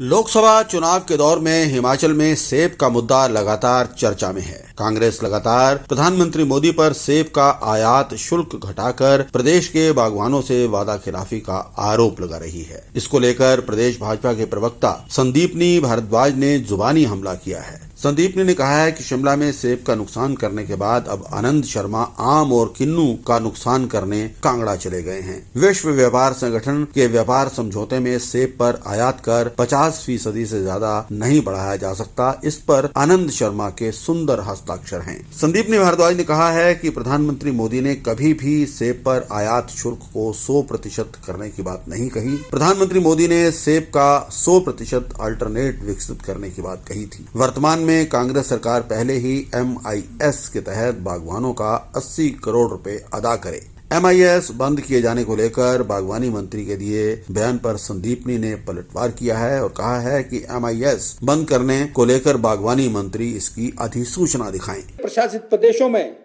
लोकसभा चुनाव के दौर में हिमाचल में सेब का मुद्दा लगातार चर्चा में है। कांग्रेस लगातार प्रधानमंत्री मोदी पर सेब का आयात शुल्क घटाकर प्रदेश के बागवानों से वादा खिलाफी का आरोप लगा रही है। इसको लेकर प्रदेश भाजपा के प्रवक्ता संदीपनी भारद्वाज ने जुबानी हमला किया है। संदीपनी ने कहा है कि शिमला में सेब का नुकसान करने के बाद अब आनंद शर्मा आम और किन्नू का नुकसान करने कांगड़ा चले गए हैं। विश्व व्यापार संगठन के व्यापार समझौते में सेब पर आयात कर 50% से ज्यादा नहीं बढ़ाया जा सकता। इस पर आनंद शर्मा के सुंदर हस्ताक्षर हैं। संदीपनी भारद्वाज ने कहा है कि प्रधानमंत्री मोदी ने कभी भी सेब पर आयात शुल्क को 100% करने की बात नहीं कही। प्रधानमंत्री मोदी ने सेब का 100% अल्टरनेट विकसित करने की बात कही थी। वर्तमान में कांग्रेस सरकार पहले ही MIS के तहत बागवानों का 80 करोड़ रुपए अदा करे। MIS बंद किए जाने को लेकर बागवानी मंत्री के दिए बयान पर संदीपनी ने पलटवार किया है और कहा है कि MIS बंद करने को लेकर बागवानी मंत्री इसकी अधिसूचना दिखाएं। प्रशासित प्रदेशों में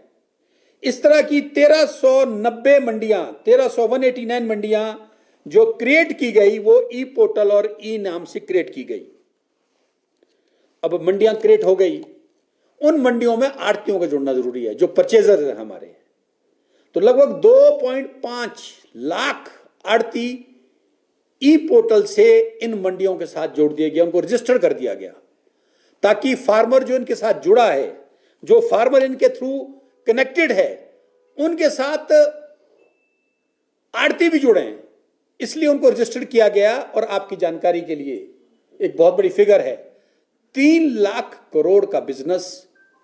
इस तरह की 1390 मंडियां, 189 मंडियां जो क्रिएट की गई वो ई पोर्टल और ई नाम से क्रिएट की गई। अब मंडियां क्रिएट हो गई, उन मंडियों में आड़तियों का जुड़ना जरूरी है जो परचेजर है हमारे। तो लगभग 2.5 लाख आड़ती ई पोर्टल से इन मंडियों के साथ जोड़ दिया गया, उनको रजिस्टर कर दिया गया, ताकि फार्मर जो इनके साथ जुड़ा है, जो फार्मर इनके थ्रू कनेक्टेड है, उनके साथ आड़ती भी जुड़े हैं। इसलिए उनको रजिस्टर किया गया। और आपकी जानकारी के लिए एक बहुत बड़ी फिगर है, 3 लाख करोड़ का बिजनेस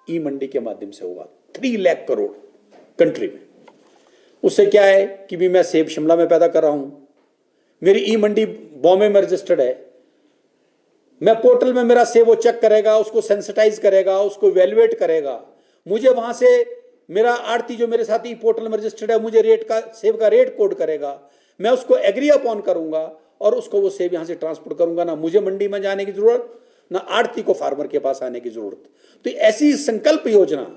ई मंडी के माध्यम से हुआ। 3 लाख करोड़ कंट्री में। उससे क्या है कि भी मैं सेब शिमला में पैदा कर रहा हूं, मेरी ई मंडी बॉम्बे में रजिस्टर्ड है, मैं पोर्टल में मेरा सेब वो चेक करेगा, उसको सेंसिटाइज करेगा, उसको इवेल्युएट करेगा, मुझे वहां से मेरा आड़ती जो मेरे साथ ई पोर्टल में रजिस्टर्ड है मुझे सेब का रेट कोड करेगा, मैं उसको एग्री अपॉन करूंगा और उसको वो सेब यहां से ट्रांसपोर्ट करूंगा। ना मुझे मंडी में जाने की जरूरत, ना आड़ती को फार्मर के पास आने की जरूरत। तो ऐसी संकल्प योजना,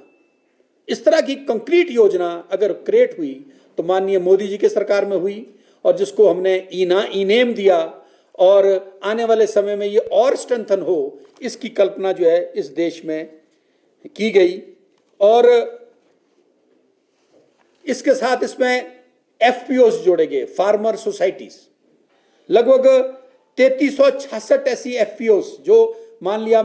इस तरह की कंक्रीट योजना अगर क्रिएट हुई तो माननीय मोदी जी के सरकार में हुई, और जिसको हमने ई नेम दिया, और आने वाले समय में ये और स्ट्रेंथन हो, इसकी कल्पना जो है इस देश में की गई। और इसके साथ इसमें FPOs जोड़े गए, फार्मर सोसाइटीज। लगभग 3366 ऐसी FPOs, जो मान लिया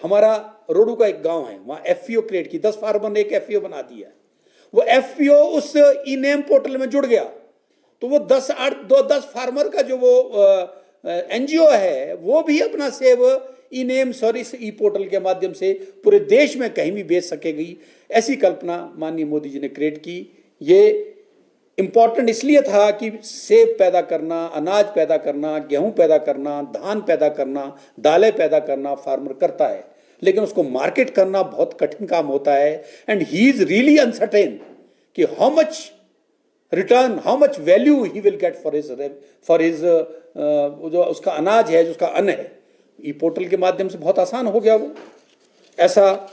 हमारा रोडू का एक गांव है, वहां FPO क्रिएट की, 10 फार्मर ने एक FPO बना दिया। वो FPO उस ई नेम पोर्टल में जुड़ गया, तो वो 10 फार्मर का जो वो NGO है वो भी अपना सेब ई नेम इस ई पोर्टल के माध्यम से पूरे देश में कहीं भी बेच सकेगी। ऐसी कल्पना माननीय मोदी जी ने क्रिएट की। ये इंपॉर्टेंट इसलिए था कि सेब पैदा करना, अनाज पैदा करना, गेहूं पैदा करना, धान पैदा करना, दालें पैदा करना फार्मर करता है, लेकिन उसको मार्केट करना बहुत कठिन काम होता है। And he is really uncertain कि how much return, how much value he will get for his जो उसका अनाज है, जो उसका अन्न है। ई पोर्टल के माध्यम से बहुत आसान हो गया वो। ऐसा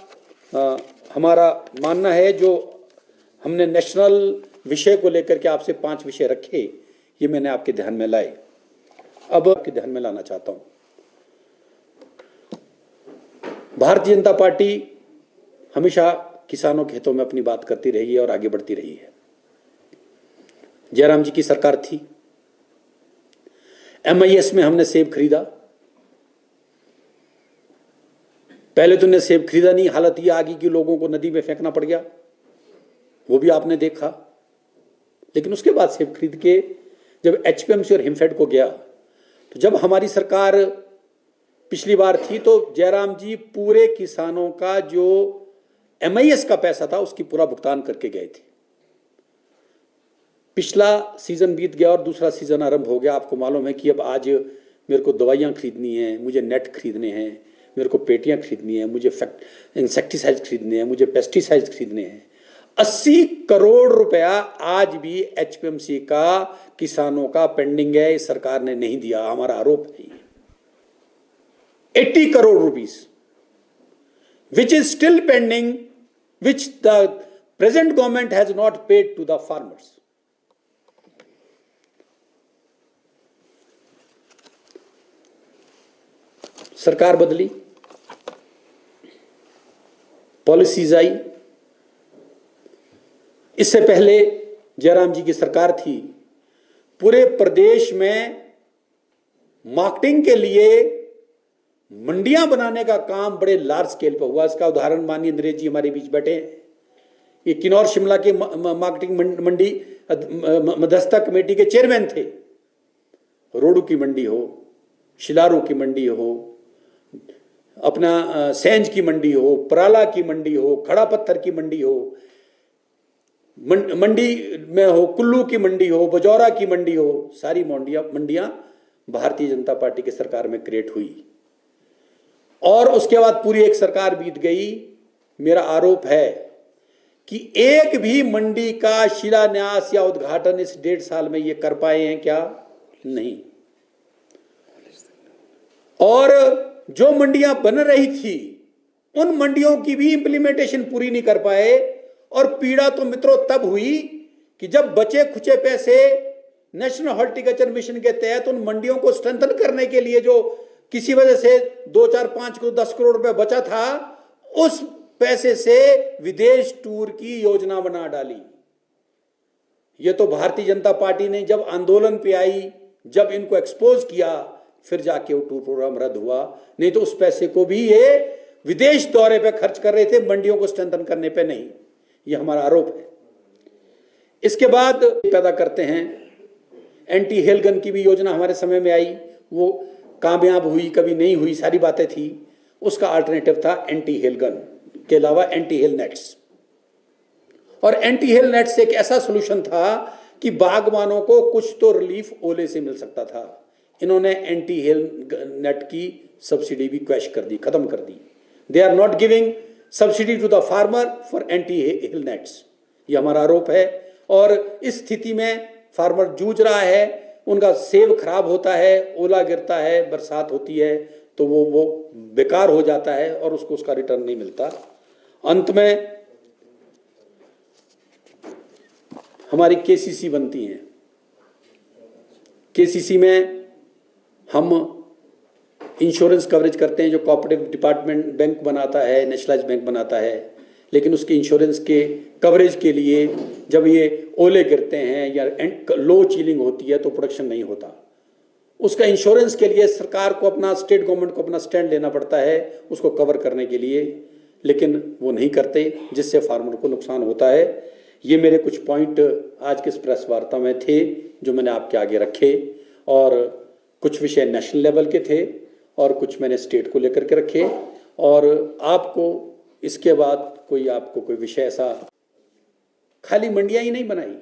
हमारा मानना है। जो हमने नेशनल विषय को लेकर के आपसे 5 विषय रखे, ये मैंने आपके ध्यान में लाए। अब आपके ध्यान में लाना चाहता हूं, भारतीय जनता पार्टी हमेशा किसानों के हितों में अपनी बात करती रही है और आगे बढ़ती रही है। जयराम जी की सरकार थी, MIS में हमने सेब खरीदा। पहले तो ने सेब खरीदा नहीं, हालत ये आ गई कि लोगों को नदी में फेंकना पड़ गया, वो भी आपने देखा। लेकिन उसके बाद सेब खरीद के जब HPMC और हिमफेड को गया, तो जब हमारी सरकार पिछली बार थी तो जयराम जी पूरे किसानों का जो MIS का पैसा था उसकी पूरा भुगतान करके गए थे। पिछला सीजन बीत गया और दूसरा सीजन आरंभ हो गया। आपको मालूम है कि अब आज मेरे को दवाइयाँ खरीदनी है, मुझे नेट खरीदने हैं, मेरे को पेटियाँ खरीदनी है, मुझे इंसेक्टिसाइड खरीदने हैं, मुझे पेस्टिसाइड खरीदने हैं। 80 करोड़ रुपया आज भी HPMC का किसानों का पेंडिंग है, इस सरकार ने नहीं दिया। हमारा आरोप है 80 crore rupees which is still pending, which the present government has not paid to the farmers. सरकार बदली, पॉलिसीज आई। इससे पहले जयराम जी की सरकार थी, पूरे प्रदेश में मार्केटिंग के लिए मंडियां बनाने का काम बड़े लार्ज स्केल पर हुआ। इसका उदाहरण माननीय नरेश जी हमारे बीच बैठे हैं, ये किन्नौर शिमला के मार्केटिंग मंडी मध्यस्थता कमेटी के चेयरमैन थे। रोडू की मंडी हो, शिलारू की मंडी हो, अपना सेंज की मंडी हो, पराला की मंडी हो, खड़ा पत्थर की मंडी हो, मंडी में हो, कुल्लू की मंडी हो, बजौरा की मंडी हो, सारी मंडियां भारतीय जनता पार्टी की सरकार में क्रिएट हुई। और उसके बाद पूरी एक सरकार बीत गई। मेरा आरोप है कि एक भी मंडी का शिलान्यास या उद्घाटन इस 1.5 साल में ये कर पाए हैं क्या? नहीं। और जो मंडियां बन रही थी उन मंडियों की भी इंप्लीमेंटेशन पूरी नहीं कर पाए। और पीड़ा तो मित्रों तब हुई कि जब बचे खुचे पैसे नेशनल हॉर्टिकल्चर मिशन के तहत उन मंडियों को स्ट्रेंथन करने के लिए जो किसी वजह से 2, 4, 5 को 10 करोड़ रुपए बचा था, उस पैसे से विदेश टूर की योजना बना डाली। ये तो भारतीय जनता पार्टी ने जब आंदोलन पे आई, जब इनको एक्सपोज किया, फिर जाके वो टूर प्रोग्राम रद्द हुआ। नहीं तो उस पैसे को भी ये विदेश दौरे पे खर्च कर रहे थे, मंडियों को स्ट्रेंथन करने पे नहीं। ये हमारा आरोप है। इसके बाद पैदा करते हैं, एंटी हेल गन की भी योजना हमारे समय में आई, वो कामयाब हुई, कभी नहीं हुई, सारी बातें थी। उसका अल्टरनेटिव था एंटी हेल गन के अलावा एंटी हेल नेट्स। और एंटी हेल नेट्स एक ऐसा सोल्यूशन था कि बागवानों को कुछ तो रिलीफ ओले से मिल सकता था। इन्होंने एंटी हेल नेट की सब्सिडी भी क्वैश कर दी, खत्म कर दी। They are not giving subsidy to the farmer for anti hail nets. ये हमारा आरोप है। और इस स्थिति में फार्मर जूझ रहा है, उनका सेब खराब होता है, ओला गिरता है, बरसात होती है, तो वो बेकार हो जाता है और उसको उसका रिटर्न नहीं मिलता। अंत में हमारी केसीसी बनती है। केसीसी में हम इंश्योरेंस कवरेज करते हैं, जो कोऑपरेटिव डिपार्टमेंट बैंक बनाता है, नेशनलाइज बैंक बनाता है। लेकिन उसके इंश्योरेंस के कवरेज के लिए जब ये ओले गिरते हैं या लो चीलिंग होती है तो प्रोडक्शन नहीं होता। उसका इंश्योरेंस के लिए सरकार को अपना, स्टेट गवर्नमेंट को अपना स्टैंड लेना पड़ता है उसको कवर करने के लिए, लेकिन वो नहीं करते, जिससे फार्मर को नुकसान होता है। ये मेरे कुछ पॉइंट आज के इस प्रेस वार्ता में थे जो मैंने आपके आगे रखे। और कुछ विषय नेशनल लेवल के थे और कुछ मैंने स्टेट को लेकर के रखे। और आपको इसके बाद आपको कोई विषय ऐसा, खाली मंडियां ही नहीं बनाई,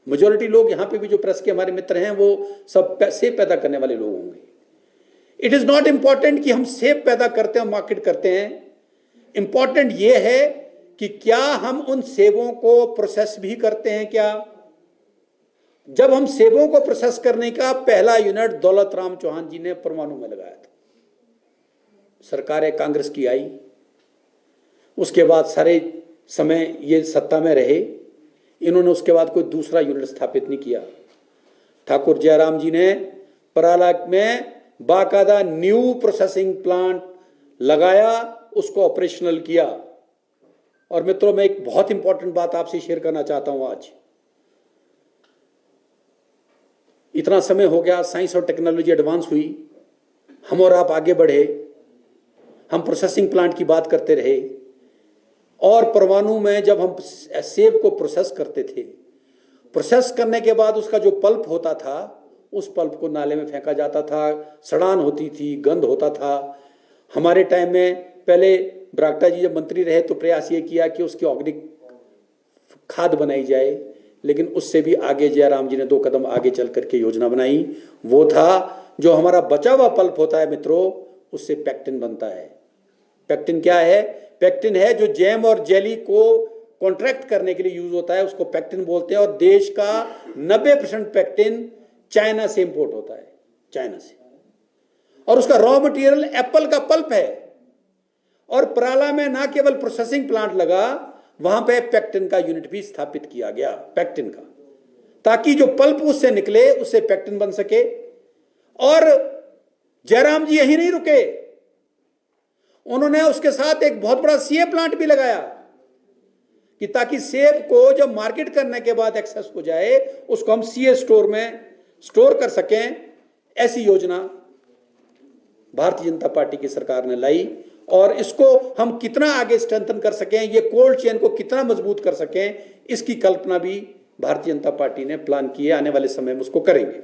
मेजॉरिटी लोग यहां पे भी जो प्रेस के हमारे मित्र हैं वो सब सेब पैदा करने वाले लोग होंगे। इट इज नॉट इंपॉर्टेंट कि हम सेब पैदा करते हैं, मार्केट करते हैं। इंपॉर्टेंट ये है कि क्या हम उन सेबों को प्रोसेस भी करते हैं क्या। जब हम सेबों को प्रोसेस करने का पहला यूनिट दौलत राम चौहान जी ने परमाणु में लगाया था, सरकार कांग्रेस की आई, उसके बाद सारे समय ये सत्ता में रहे, इन्होंने उसके बाद कोई दूसरा यूनिट स्थापित नहीं किया। ठाकुर जयराम जी ने पराला में बाकायदा न्यू प्रोसेसिंग प्लांट लगाया, उसको ऑपरेशनल किया। और मित्रों, मैं एक बहुत इंपॉर्टेंट बात आपसे शेयर करना चाहता हूं। आज इतना समय हो गया, साइंस और टेक्नोलॉजी एडवांस हुई, हम और आप आगे बढ़े, हम प्रोसेसिंग प्लांट की बात करते रहे। और परमाणु में जब हम सेब को प्रोसेस करते थे, प्रोसेस करने के बाद उसका जो पल्प होता था, उस पल्प को नाले में फेंका जाता था, सड़ान होती थी, गंध होता था। हमारे टाइम में पहले बरागटा जी जब मंत्री रहे तो प्रयास ये किया कि उसकी ऑर्गेनिक खाद बनाई जाए, लेकिन उससे भी आगे जयराम जी ने 2 कदम आगे चल करके योजना बनाई। वो था जो हमारा बचा हुआ पल्प होता है मित्रों, उससे पेक्टिन बनता है। पेक्टिन क्या है? पेक्टिन है जो जैम और जेली को कॉन्ट्रैक्ट करने के लिए यूज होता है, उसको पेक्टिन बोलते हैं। और देश का 90% पेक्टिन चाइना से इंपोर्ट होता है, चाइना से। और उसका रॉ मटेरियल एप्पल का पल्प है। और पराला में ना केवल प्रोसेसिंग प्लांट लगा, वहां पे पेक्टिन का यूनिट भी स्थापित किया गया, पेक्टिन का, ताकि जो पल्प उससे निकले उससे पेक्टिन बन सके। और जयराम जी यही नहीं रुके, उन्होंने उसके साथ एक बहुत बड़ा सीए प्लांट भी लगाया कि ताकि सेब को जब मार्केट करने के बाद एक्सेस हो जाए उसको हम सीए स्टोर में स्टोर कर सकें। ऐसी योजना भारतीय जनता पार्टी की सरकार ने लाई और इसको हम कितना आगे स्ट्रेंथन कर सकें, ये कोल्ड चेन को कितना मजबूत कर सकें, इसकी कल्पना भी भारतीय जनता पार्टी ने प्लान की है, आने वाले समय में उसको करेंगे।